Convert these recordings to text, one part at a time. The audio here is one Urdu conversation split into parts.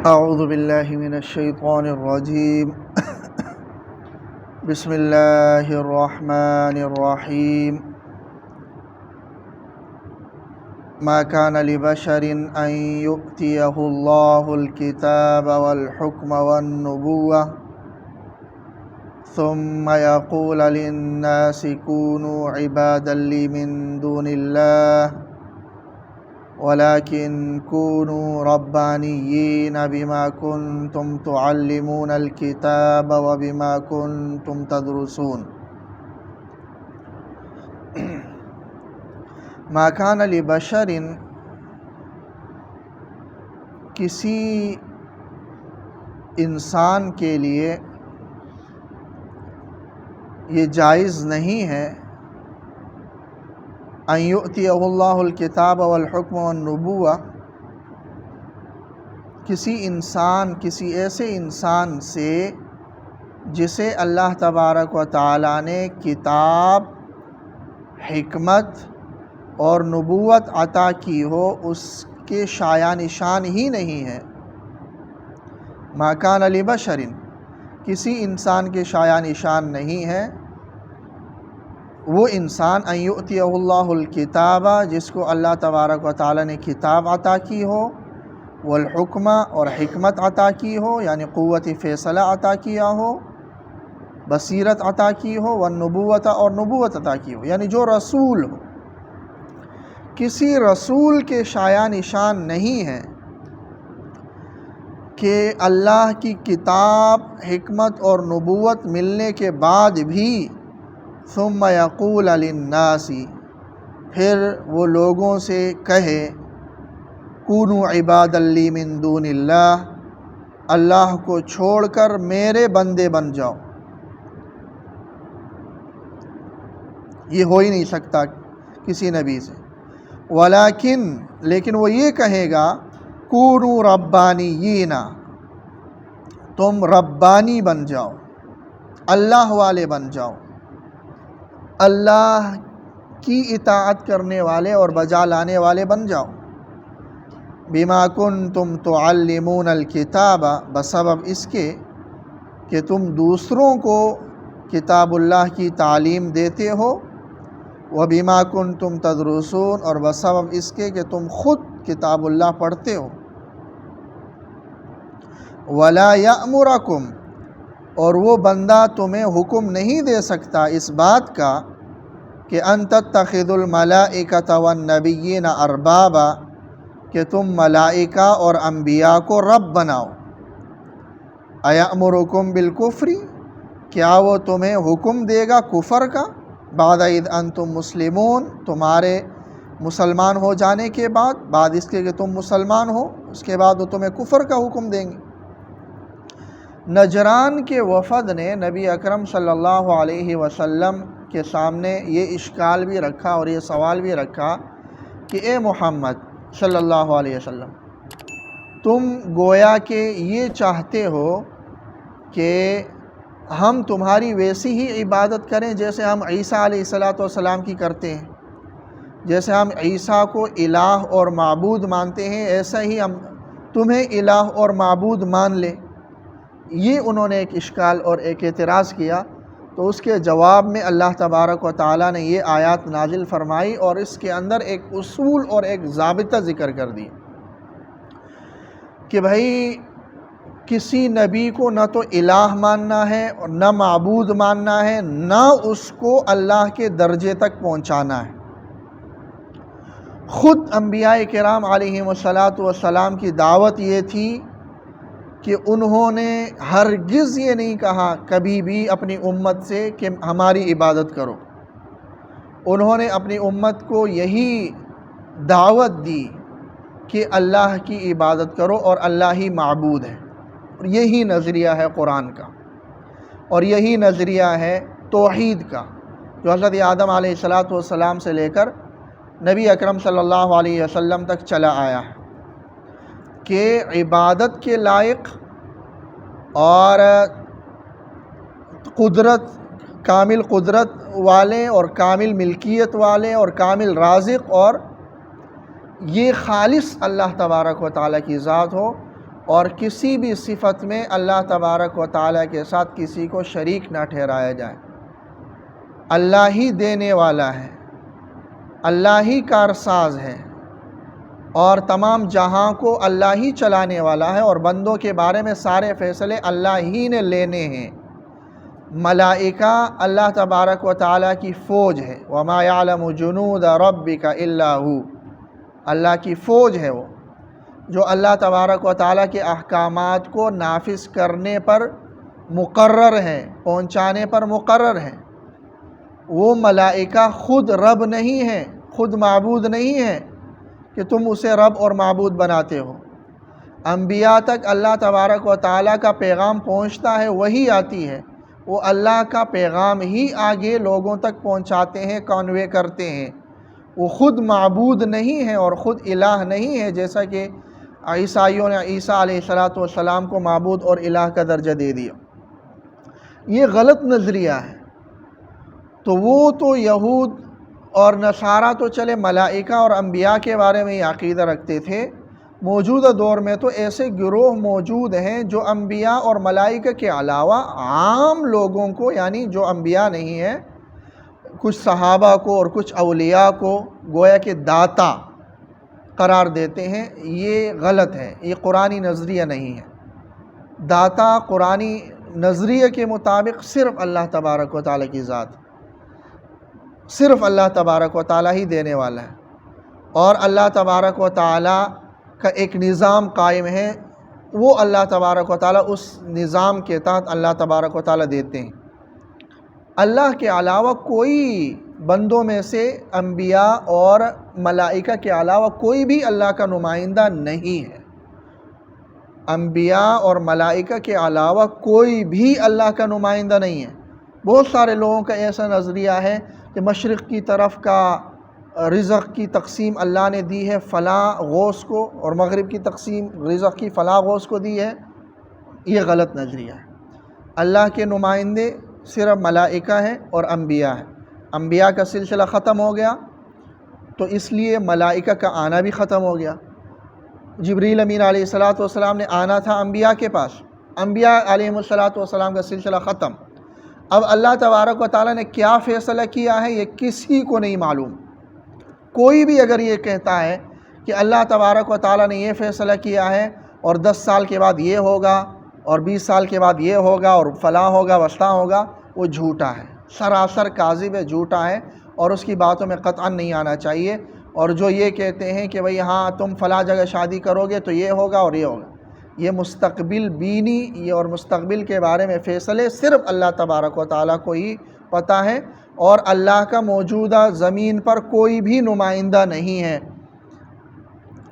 اعوذ باللہ من الشیطان الرجیم بسم اللہ الرحمن الرحیم ما کان لبشر ان یؤتیہ اللہ الکتاب والحکم والنبوة ثم یقول للناس کونوا عبادا لی من دون اللہ ولكن كونوا ربانيين بما كنتم تعلمون الكتاب وبما كنتم تدرسون ما كان لبشر کسی انسان کے لیے یہ جائز نہیں ہے ان یؤتیہ اللہ الکتاب والحکم والنبوة، کسی ایسے انسان سے جسے اللہ تبارک و تعالیٰ نے کتاب، حکمت اور نبوت عطا کی ہو، اس کے شایع نشان ہی نہیں ہے۔ ما کان لبشر، کسی انسان کے شایع نشان نہیں ہے وہ انسان ان یؤتیہ اللہ الکتاب، جس کو اللہ تبارک و تعالیٰ نے کتاب عطا کی ہو، والحکم اور حکمت عطا کی ہو، یعنی قوت فیصلہ عطا کیا ہو، بصیرت عطا کی ہو، والنبوت اور نبوت عطا کی ہو، یعنی جو رسول ہو۔ کسی رسول کے شایع نشان نہیں ہے کہ اللہ کی کتاب، حکمت اور نبوت ملنے کے بعد بھی ثم یقول للناس، پھر وہ لوگوں سے کہے کونوا عبادا لی من دون اللہ، اللہ کو چھوڑ کر میرے بندے بن جاؤ۔ یہ ہو ہی نہیں سکتا کسی نبی سے۔ لیکن وہ یہ کہے گا کونوا ربانیین، تم ربانی بن جاؤ، اللہ والے بن جاؤ، اللہ کی اطاعت کرنے والے اور بجا لانے والے بن جاؤ۔ بما کنتم تعلمون الکتاب، بسبب اس کے کہ تم دوسروں کو کتاب اللہ کی تعلیم دیتے ہو، وبما کنتم تدرسون، اور بسبب اس کے کہ تم خود کتاب اللہ پڑھتے ہو۔ ولا یأمرکم، اور وہ بندہ تمہیں حکم نہیں دے سکتا اس بات کا کہ ان تتخذوا الملائکۃ والنبیین اربابا، کہ تم ملائکہ اور انبیاء کو رب بناؤ۔ ایأمرکم بالکفر، کیا وہ تمہیں حکم دے گا کفر کا، بعد اذ انتم مسلمون، تمہارے مسلمان ہو جانے کے بعد اس کے کہ تم مسلمان ہو، اس کے بعد وہ تمہیں کفر کا حکم دیں گے۔ نجران کے وفد نے نبی اکرم صلی اللہ علیہ وسلم کے سامنے یہ اشکال بھی رکھا اور یہ سوال بھی رکھا کہ اے محمد صلی اللہ علیہ وسلم، تم گویا کہ یہ چاہتے ہو کہ ہم تمہاری ویسی ہی عبادت کریں جیسے ہم عیسیٰ علیہ السلام کی کرتے ہیں، جیسے ہم عیسیٰ کو الہ اور معبود مانتے ہیں، ایسا ہی ہم تمہیں الہ اور معبود مان لیں۔ یہ انہوں نے ایک اشکال اور ایک اعتراض کیا، تو اس کے جواب میں اللہ تبارک و تعالیٰ نے یہ آیات نازل فرمائی اور اس کے اندر ایک اصول اور ایک ضابطہ ذکر کر دیا کہ بھائی کسی نبی کو نہ تو الہ ماننا ہے اور نہ معبود ماننا ہے، نہ اس کو اللہ کے درجے تک پہنچانا ہے۔ خود انبیاء کرام علیہم السلام کی دعوت یہ تھی کہ انہوں نے ہرگز یہ نہیں کہا کبھی بھی اپنی امت سے کہ ہماری عبادت کرو۔ انہوں نے اپنی امت کو یہی دعوت دی کہ اللہ کی عبادت کرو اور اللہ ہی معبود ہے، اور یہی نظریہ ہے قرآن کا، اور یہی نظریہ ہے توحید کا، جو حضرت آدم علیہ السلام سے لے کر نبی اکرم صلی اللہ علیہ وسلم تک چلا آیا ہے کہ عبادت کے لائق اور کامل قدرت والے اور کامل ملکیت والے اور کامل رازق اور یہ خالص اللہ تبارک و تعالیٰ کی ذات ہو، اور کسی بھی صفت میں اللہ تبارک و تعالیٰ کے ساتھ کسی کو شریک نہ ٹھہرایا جائے۔ اللہ ہی دینے والا ہے، اللہ ہی کارساز ہے، اور تمام جہاں کو اللہ ہی چلانے والا ہے، اور بندوں کے بارے میں سارے فیصلے اللہ ہی نے لینے ہیں۔ ملائکہ اللہ تبارک و تعالیٰ کی فوج ہے، وَمَا يَعْلَمُ جُنُودَ رَبِّكَ إِلَّا هُوَ، اللہ کی فوج ہے وہ، جو اللہ تبارک و تعالیٰ کے احکامات کو نافذ کرنے پر مقرر ہیں، پہنچانے پر مقرر ہیں۔ وہ ملائکہ خود رب نہیں ہیں، خود معبود نہیں ہیں کہ تم اسے رب اور معبود بناتے ہو۔ انبیاء تک اللہ تبارک و تعالیٰ کا پیغام پہنچتا ہے، وہی آتی ہے، وہ اللہ کا پیغام ہی آگے لوگوں تک پہنچاتے ہیں، کنوے کرتے ہیں۔ وہ خود معبود نہیں ہیں اور خود الہ نہیں ہے، جیسا کہ عیسائیوں نے عیسیٰ علیہ السلام کو معبود اور الہ کا درجہ دے دیا۔ یہ غلط نظریہ ہے۔ تو وہ تو یہود اور نصارہ تو چلے ملائکہ اور انبیاء کے بارے میں یہ عقیدہ رکھتے تھے، موجودہ دور میں تو ایسے گروہ موجود ہیں جو انبیاء اور ملائکہ کے علاوہ عام لوگوں کو، یعنی جو انبیاء نہیں ہیں، کچھ صحابہ کو اور کچھ اولیاء کو گویا کہ داتا قرار دیتے ہیں۔ یہ غلط ہے، یہ قرآنی نظریہ نہیں ہے۔ داتا قرآنی نظریہ کے مطابق صرف اللہ تبارک و تعالیٰ کی ذات، صرف اللہ تبارک و تعالیٰ ہی دینے والا ہے، اور اللہ تبارک و تعالیٰ کا ایک نظام قائم ہے، وہ اللہ تبارک و تعالیٰ اس نظام کے تحت اللہ تبارک و تعالیٰ دیتے ہیں۔ اللہ کے علاوہ کوئی بندوں میں سے، انبیاء اور ملائکہ کے علاوہ کوئی بھی اللہ کا نمائندہ نہیں ہے۔ انبیاء اور ملائکہ کے علاوہ کوئی بھی اللہ کا نمائندہ نہیں ہے۔ بہت سارے لوگوں کا ایسا نظریہ ہے کہ مشرق کی طرف کا رزق کی تقسیم اللہ نے دی ہے فلاں غوث کو، اور مغرب کی تقسیم رزق کی فلاں غوث کو دی ہے۔ یہ غلط نظریہ ہے۔ اللہ کے نمائندے صرف ملائکہ ہیں اور انبیاء ہیں۔ انبیاء کا سلسلہ ختم ہو گیا تو اس لیے ملائکہ کا آنا بھی ختم ہو گیا۔ جبریل امین علیہ السلام نے آنا تھا انبیاء کے پاس، انبیاء علیہ السلام کا سلسلہ ختم۔ اب اللہ تبارک و تعالیٰ نے کیا فیصلہ کیا ہے یہ کسی کو نہیں معلوم۔ کوئی بھی اگر یہ کہتا ہے کہ اللہ تبارک و تعالیٰ نے یہ فیصلہ کیا ہے اور 10 سال کے بعد یہ ہوگا اور 20 سال کے بعد یہ ہوگا اور فلاں ہوگا وسطیٰ ہوگا، وہ جھوٹا ہے، سراسر کاذب ہے، جھوٹا ہے، اور اس کی باتوں میں قطعاً نہیں آنا چاہیے۔ اور جو یہ کہتے ہیں کہ بھئی ہاں تم فلاں جگہ شادی کرو گے تو یہ ہوگا اور یہ ہوگا، یہ مستقبل بینی، یہ اور مستقبل کے بارے میں فیصلے صرف اللہ تبارک و تعالیٰ کو ہی پتہ ہے، اور اللہ کا موجودہ زمین پر کوئی بھی نمائندہ نہیں ہے۔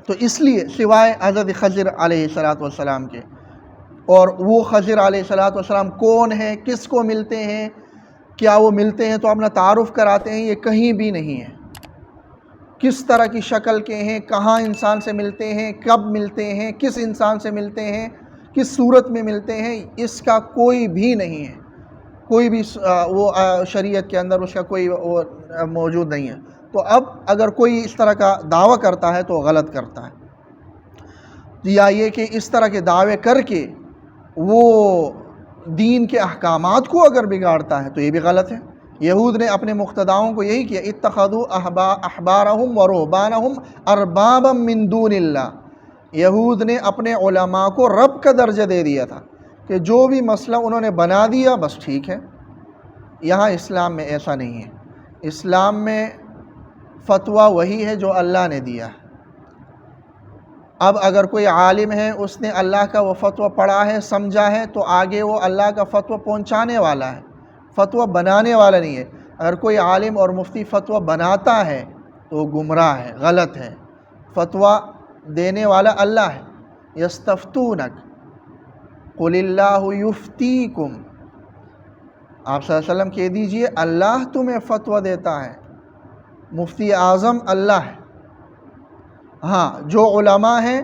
تو اس لیے سوائے حضرت خضر علیہ السلام کے، اور وہ خضر علیہ السلام کون ہیں، کس کو ملتے ہیں، کیا وہ ملتے ہیں تو اپنا تعارف کراتے ہیں، یہ کہیں بھی نہیں ہے۔ کس طرح کی شکل کے ہیں، کہاں انسان سے ملتے ہیں، کب ملتے ہیں، کس انسان سے ملتے ہیں، کس صورت میں ملتے ہیں، اس کا کوئی بھی نہیں ہے، کوئی بھی وہ شریعت کے اندر اس کا کوئی وہ موجود نہیں ہے۔ تو اب اگر کوئی اس طرح کا دعویٰ کرتا ہے تو غلط کرتا ہے، یا یہ کہ اس طرح کے دعوے کر کے وہ دین کے احکامات کو اگر بگاڑتا ہے تو یہ بھی غلط ہے۔ یہود نے اپنے مقتداؤں کو یہی کیا، اتخذوا احبارہم ورہبانہم اربابا من دون اللہ۔ یہود نے اپنے علماء کو رب کا درجہ دے دیا تھا کہ جو بھی مسئلہ انہوں نے بنا دیا بس ٹھیک ہے۔ یہاں اسلام میں ایسا نہیں ہے۔ اسلام میں فتویٰ وہی ہے جو اللہ نے دیا ہے۔ اب اگر کوئی عالم ہے، اس نے اللہ کا وہ فتویٰ پڑھا ہے، سمجھا ہے، تو آگے وہ اللہ کا فتویٰ پہنچانے والا ہے، فتویٰ بنانے والا نہیں ہے۔ اگر کوئی عالم اور مفتی فتویٰ بناتا ہے تو وہ گمراہ ہے، غلط ہے۔ فتویٰ دینے والا اللہ ہے۔ یستفتونک قل اللہ یفتیکم، آپ صلی اللہ علیہ وسلم کہہ دیجئے اللہ تمہیں فتویٰ دیتا ہے، مفتی اعظم اللہ ہے۔ ہاں، جو علماء ہیں،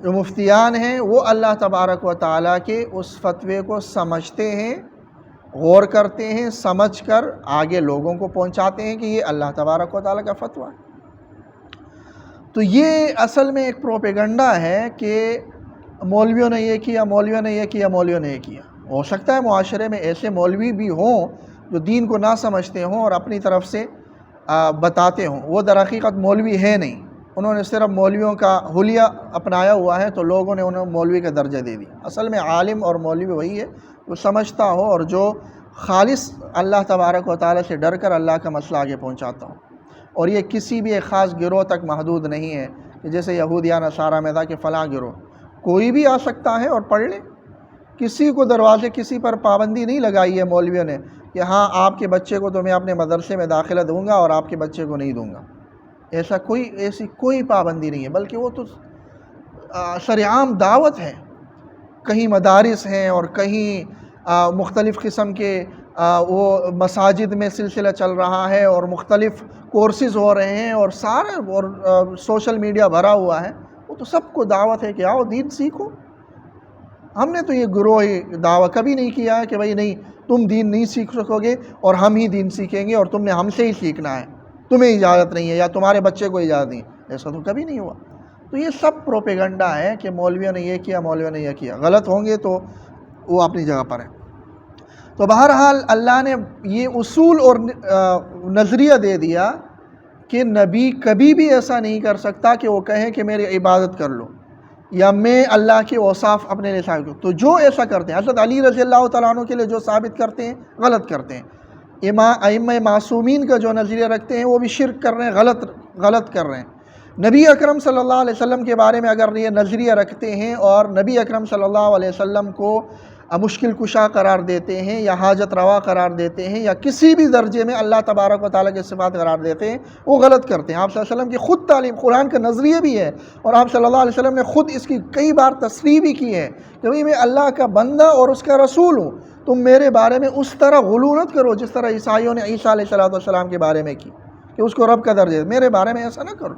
جو مفتیان ہیں، وہ اللہ تبارک و تعالیٰ کے اس فتوے کو سمجھتے ہیں، غور کرتے ہیں، سمجھ کر آگے لوگوں کو پہنچاتے ہیں کہ یہ اللہ تبارک و تعالیٰ کا فتویٰ ہے۔ تو یہ اصل میں ایک پروپیگنڈا ہے کہ مولویوں نے یہ کیا، مولویوں نے یہ کیا، مولویوں نے یہ کیا۔ ہو سکتا ہے معاشرے میں ایسے مولوی بھی ہوں جو دین کو نہ سمجھتے ہوں اور اپنی طرف سے بتاتے ہوں، وہ در حقیقت مولوی ہے نہیں، انہوں نے صرف مولویوں کا حلیہ اپنایا ہوا ہے، تو لوگوں نے انہیں مولوی کا درجہ دے دیا۔ اصل میں عالم اور مولوی وہی ہے جو سمجھتا ہو اور جو خالص اللہ تبارک و تعالیٰ سے ڈر کر اللہ کا مسئلہ آگے پہنچاتا ہو۔ اور یہ کسی بھی ایک خاص گروہ تک محدود نہیں ہے کہ جیسے یہود یا نصارہ میں تھا کہ فلاں گروہ، کوئی بھی آ سکتا ہے اور پڑھ لے۔ کسی کو دروازے، کسی پر پابندی نہیں لگائی ہے مولویوں نے کہ ہاں آپ کے بچے کو تو میں اپنے مدرسے میں داخلہ دوں گا اور آپ کے بچے کو نہیں دوں گا، ایسی کوئی پابندی نہیں ہے، بلکہ وہ تو شرعام دعوت ہے۔ کہیں مدارس ہیں اور کہیں مختلف قسم کے وہ مساجد میں سلسلہ چل رہا ہے اور مختلف کورسز ہو رہے ہیں اور سارے اور سوشل میڈیا بھرا ہوا ہے، وہ تو سب کو دعوت ہے کہ آؤ دین سیکھو۔ ہم نے تو یہ گروہی دعویٰ کبھی نہیں کیا ہے کہ بھئی نہیں تم دین نہیں سیکھ سکو گے اور ہم ہی دین سیکھیں گے اور تم نے ہم سے ہی سیکھنا ہے، تمہیں اجازت نہیں ہے یا تمہارے بچے کو اجازت نہیں ہے، ایسا تو کبھی نہیں ہوا۔ تو یہ سب پروپیگنڈا ہے کہ مولویوں نے یہ کیا، مولویوں نے یہ کیا۔ غلط ہوں گے تو وہ اپنی جگہ پر ہیں۔ تو بہرحال اللہ نے یہ اصول اور نظریہ دے دیا کہ نبی کبھی بھی ایسا نہیں کر سکتا کہ وہ کہیں کہ میری عبادت کر لو یا میں اللہ کے اوصاف اپنے لیے ثابت کروں۔ تو جو ایسا کرتے ہیں، حضرت علی رضی اللہ تعالیٰ عنہ کے لیے جو ثابت کرتے ہیں غلط کرتے ہیں، ائمہ معصومین کا جو نظریہ رکھتے ہیں وہ بھی شرک کر رہے ہیں، غلط کر رہے ہیں۔ نبی اکرم صلی اللہ علیہ وسلم کے بارے میں اگر یہ نظریہ رکھتے ہیں اور نبی اکرم صلی اللہ علیہ وسلم کو مشکل کشا قرار دیتے ہیں یا حاجت روا قرار دیتے ہیں یا کسی بھی درجے میں اللہ تبارک و تعالیٰ کے صفات قرار دیتے ہیں، وہ غلط کرتے ہیں۔ آپ صلی اللہ علیہ وسلم کی خود تعلیم قرآن کا نظریہ بھی ہے اور آپ صلی اللہ علیہ وسلم نے خود اس کی کئی بار تصریح بھی کی ہے کہ بھئی میں اللہ کا بندہ اور اس کا رسول ہوں، تم میرے بارے میں اس طرح غلو مت کرو جس طرح عیسائیوں نے عیسیٰ علیہ السلام کے بارے میں کی کہ اس کو رب کا درجہ دے۔ میرے بارے میں ایسا نہ کرو،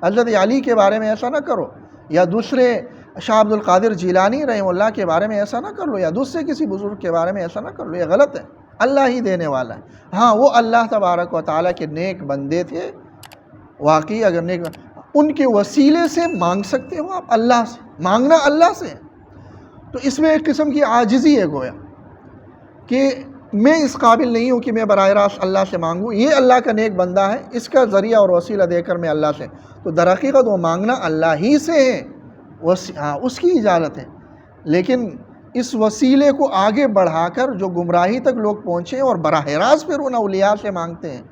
حضرت علی کے بارے میں ایسا نہ کرو، یا دوسرے شاہ عبد القادر جیلانی رحمہ اللہ کے بارے میں ایسا نہ کر لو، یا دوسرے کسی بزرگ کے بارے میں ایسا نہ کر لو، یہ غلط ہے۔ اللہ ہی دینے والا ہے۔ ہاں وہ اللہ تبارک و تعالیٰ کے نیک بندے تھے، واقعی اگر نیک ان کے وسیلے سے مانگ سکتے ہو آپ، اللہ سے مانگنا اللہ سے، تو اس میں ایک قسم کی عاجزی ہے گویا کہ میں اس قابل نہیں ہوں کہ میں براہ راست اللہ سے مانگوں، یہ اللہ کا نیک بندہ ہے، اس کا ذریعہ اور وسیلہ دے کر میں اللہ سے، تو در حقیقت وہ مانگنا اللہ ہی سے ہے، اس کی اجازت ہے۔ لیکن اس وسیلے کو آگے بڑھا کر جو گمراہی تک لوگ پہنچے اور براہ راست پھر ان اولیاء سے مانگتے ہیں،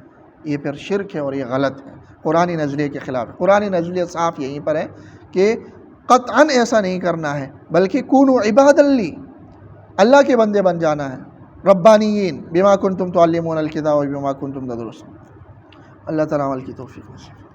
یہ پھر شرک ہے اور یہ غلط ہے، قرآنی نظریے کے خلاف ہے۔ قرآنی نظریہ صاف یہیں پر ہے کہ قطعاً ایسا نہیں کرنا ہے، بلکہ کونوا عبادا لی، اللہ کے بندے بن جانا ہے، ربانیین بما کنتم تعلمون الکتاب و بما کنتم تدرسون۔ اللہ تعالیٰ عمل کی توفیق نصیب۔